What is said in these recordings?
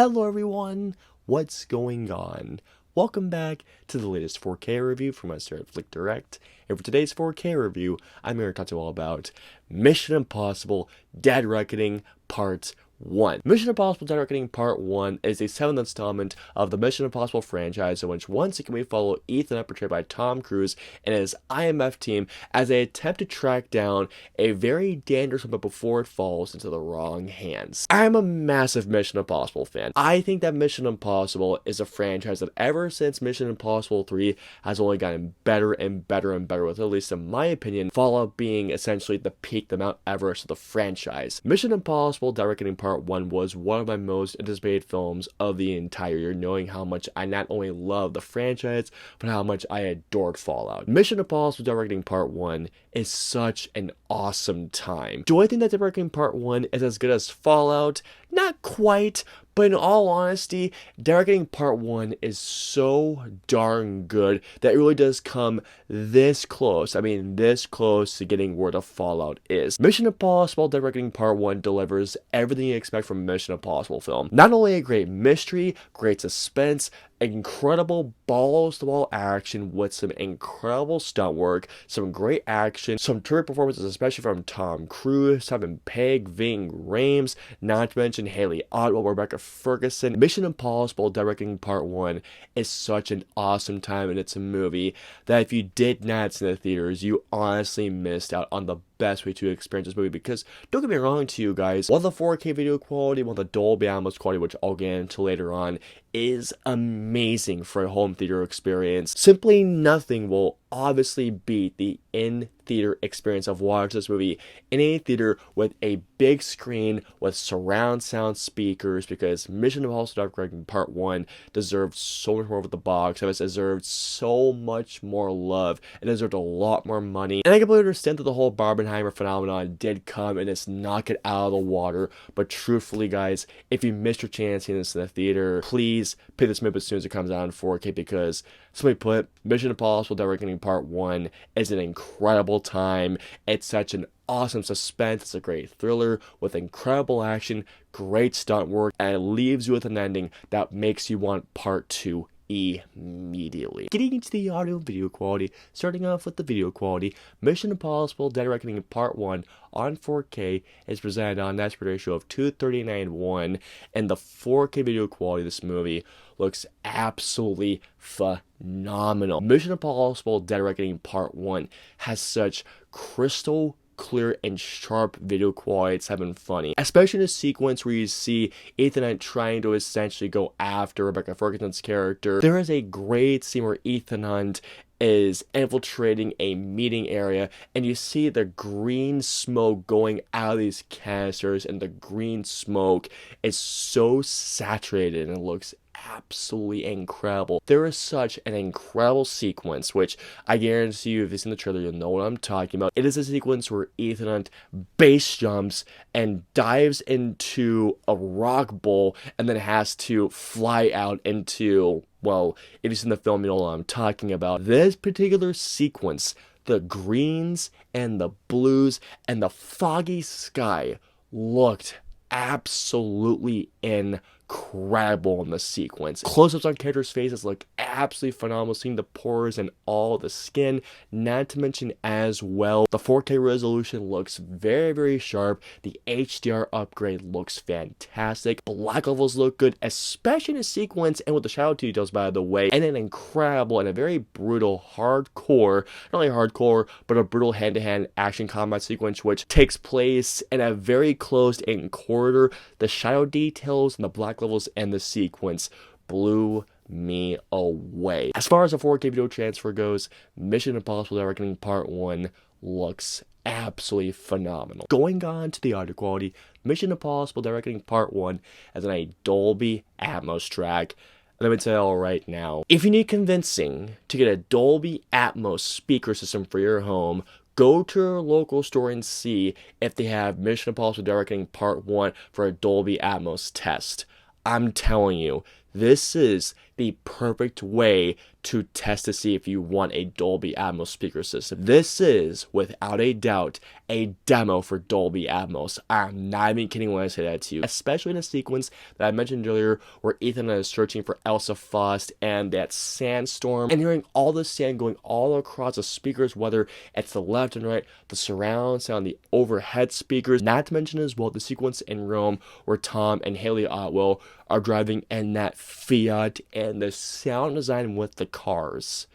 Hello everyone, what's going on? Welcome back to the latest 4K review from us here at Flick Direct. And for today's 4K review, I'm here to talk to you all about Mission Impossible Dead Reckoning Part 1. Mission Impossible Dead Reckoning Part 1 is the 7th installment of the Mission Impossible franchise, in which once again we follow Ethan, portrayed by Tom Cruise, and his IMF team as they attempt to track down a very dangerous weapon before it falls into the wrong hands. I'm a massive Mission Impossible fan. I think that Mission Impossible is a franchise that ever since Mission Impossible 3 has only gotten better and better and better, with, at least in my opinion, Fallout being essentially the peak, the Mount Everest of the franchise. Mission Impossible Dead Reckoning Part 1 was one of my most anticipated films of the entire year, knowing how much I not only love the franchise, but how much I adored Fallout. Mission Impossible Dead Reckoning Part 1 is such an awesome time. Do I think that Dead Reckoning Part 1 is as good as Fallout? Not quite, but in all honesty, Dead Reckoning Part 1 is so darn good that it really does come this close. I mean, this close to getting where the Fallout is. Mission Impossible Dead Reckoning Part 1 delivers everything you expect from a Mission Impossible film. Not only a great mystery, great suspense, incredible balls-to-wall action with some incredible stunt work, some great action, some terrific performances, especially from Tom Cruise, Simon Pegg, Ving Rhames, not to mention Haley Atwell, Rebecca Ferguson. Mission Impossible Dead Reckoning Part 1 is such an awesome time, and it's a movie that if you did not see in the theaters, you honestly missed out on the best way to experience this movie. Because don't get me wrong to you guys, while the 4K video quality, while the Dolby Atmos quality, which I'll get into later on, is amazing for a home theater experience, simply nothing will obviously beat the in-theater experience of watching this movie in a theater with a big screen with surround sound speakers, because Mission Impossible Dead Reckoning Part 1 deserved so much more with the box office, deserved so much more love, and deserved a lot more money. And I completely understand that the whole Barbenheimer phenomenon did come and it's knocked it out of the water, but truthfully guys, if you missed your chance seeing this in the theater, please pick this movie as soon as it comes out in 4K, because simply put, Mission Impossible Dead Reckoning Part 1 is an incredible time. It's such an awesome suspense. It's a great thriller with incredible action, great stunt work, and it leaves you with an ending that makes you want Part 2 immediately. Getting into the audio and video quality, starting off with the video quality, Mission Impossible Dead Reckoning Part 1 on 4K is presented on an aspect ratio of 239:1, and the 4K video quality of this movie looks absolutely phenomenal. Mission Impossible Dead Reckoning Part 1 has such crystal clear and sharp video quality. It's having funny, especially in a sequence where you see Ethan Hunt trying to essentially go after Rebecca Ferguson's character. There is a great scene where Ethan Hunt is infiltrating a meeting area, and you see the green smoke going out of these canisters, and the green smoke is so saturated and it looks absolutely incredible. There is such an incredible sequence, which I guarantee you, if you've seen the trailer, you'll know what I'm talking about. It is a sequence where Ethan Hunt base jumps and dives into a rock bowl and then has to fly out into, well, if you've seen the film, you know what I'm talking about. This particular sequence, the greens and the blues and the foggy sky looked absolutely incredible in the sequence. Close-ups on characters' faces look absolutely phenomenal, seeing the pores and all the skin, not to mention as well, the 4K resolution looks very, very sharp. The HDR upgrade looks fantastic. Black levels look good, especially in a sequence and with the shadow details, by the way, and an incredible and a very brutal hardcore, not only hardcore, but a brutal hand-to-hand action combat sequence, which takes place in a very closed-in corridor. The shadow details and the black levels and the sequence blew me away. As far as the 4K video transfer goes, Mission Impossible Dead Reckoning Part 1 looks absolutely phenomenal. Going on to the audio quality, Mission Impossible Dead Reckoning Part 1 has a Dolby Atmos track. Let me tell you right now, if you need convincing to get a Dolby Atmos speaker system for your home, go to your local store and see if they have Mission Impossible Dead Reckoning Part 1 for a Dolby Atmos test. I'm telling you, this is the perfect way to test to see if you want a Dolby Atmos speaker system. This is, without a doubt, a demo for Dolby Atmos. I'm not even kidding when I say that to you. Especially in a sequence that I mentioned earlier where Ethan is searching for Elsa Faust and that sandstorm, and hearing all the sand going all across the speakers, whether it's the left and right, the surround sound, the overhead speakers. Not to mention as well the sequence in Rome where Tom and Haley Otwell are driving in that Fiat, and the sound design with the cars.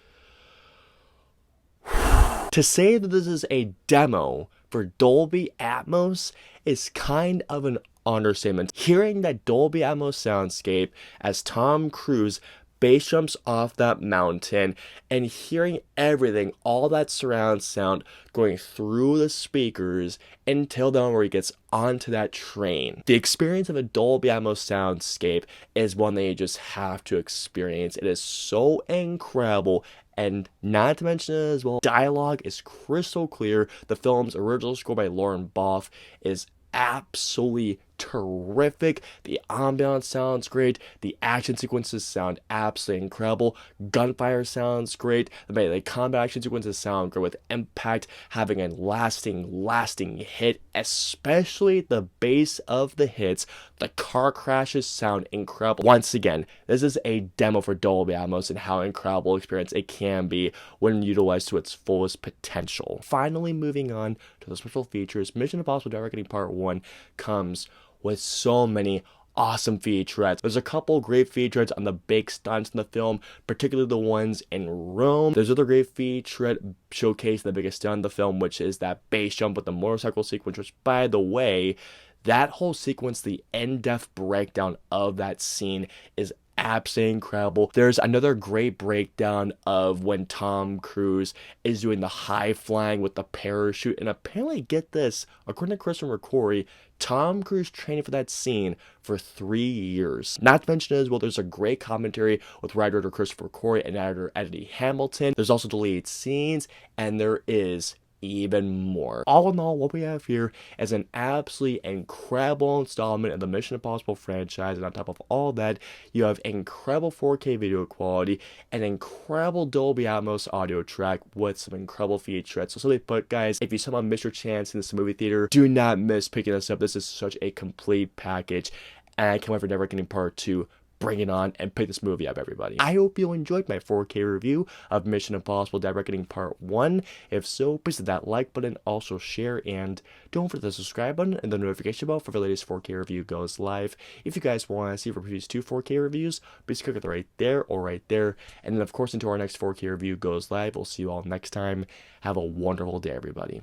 To say that this is a demo for Dolby Atmos is kind of an understatement. Hearing that Dolby Atmos soundscape as Tom Cruise base jumps off that mountain and hearing everything, all that surround sound going through the speakers until down where he gets onto that train. The experience of a Dolby Atmos soundscape is one that you just have to experience. It is so incredible. And not to mention as well, dialogue is crystal clear. The film's original score by Lauren Boff is absolutely terrific. The ambiance sounds great. The action sequences sound absolutely incredible. Gunfire sounds great. The combat action sequences sound great with impact having a lasting hit, especially the base of the hits. The car crashes sound incredible. Once again, this is a demo for Dolby Atmos and how incredible experience it can be when utilized to its fullest potential. Finally, moving on to the special features, Mission Impossible Dead Reckoning Part 1 comes with so many awesome featurettes. There's a couple great featurettes on the big stunts in the film, particularly the ones in Rome. There's other great featurette showcase the biggest stunt in the film, which is that base jump with the motorcycle sequence, which, by the way, that whole sequence, the in-depth breakdown of that scene is absolutely incredible. There's another great breakdown of when Tom Cruise is doing the high flying with the parachute, and apparently, get this, according to Christopher McQuarrie, Tom Cruise training for that scene for 3 years. Not to mention as well, there's a great commentary with writer Christopher McQuarrie and editor Eddie Hamilton. There's also deleted scenes, and there is even more. All in all, what we have here is an absolutely incredible installment of the Mission Impossible franchise, and on top of all that, you have incredible 4K video quality, an incredible Dolby Atmos audio track with some incredible featurettes. So simply put, guys, if you somehow miss your chance in this movie theater, do not miss picking this up. This is such a complete package, and I can't wait for Never Getting Part 2. Bring it on and pick this movie up, everybody. I hope you enjoyed my 4K review of Mission Impossible Dead Reckoning Part 1. If so, please hit that like button, also share, and don't forget the subscribe button and the notification bell for the latest 4K review goes live. If you guys want to see if we produce 2 4K reviews, please click it right there or right there. And then, of course, until our next 4K review goes live, we'll see you all next time. Have a wonderful day, everybody.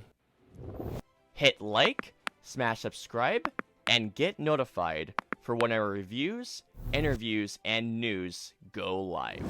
Hit like, smash subscribe, and get notified for when our reviews, interviews, and news go live.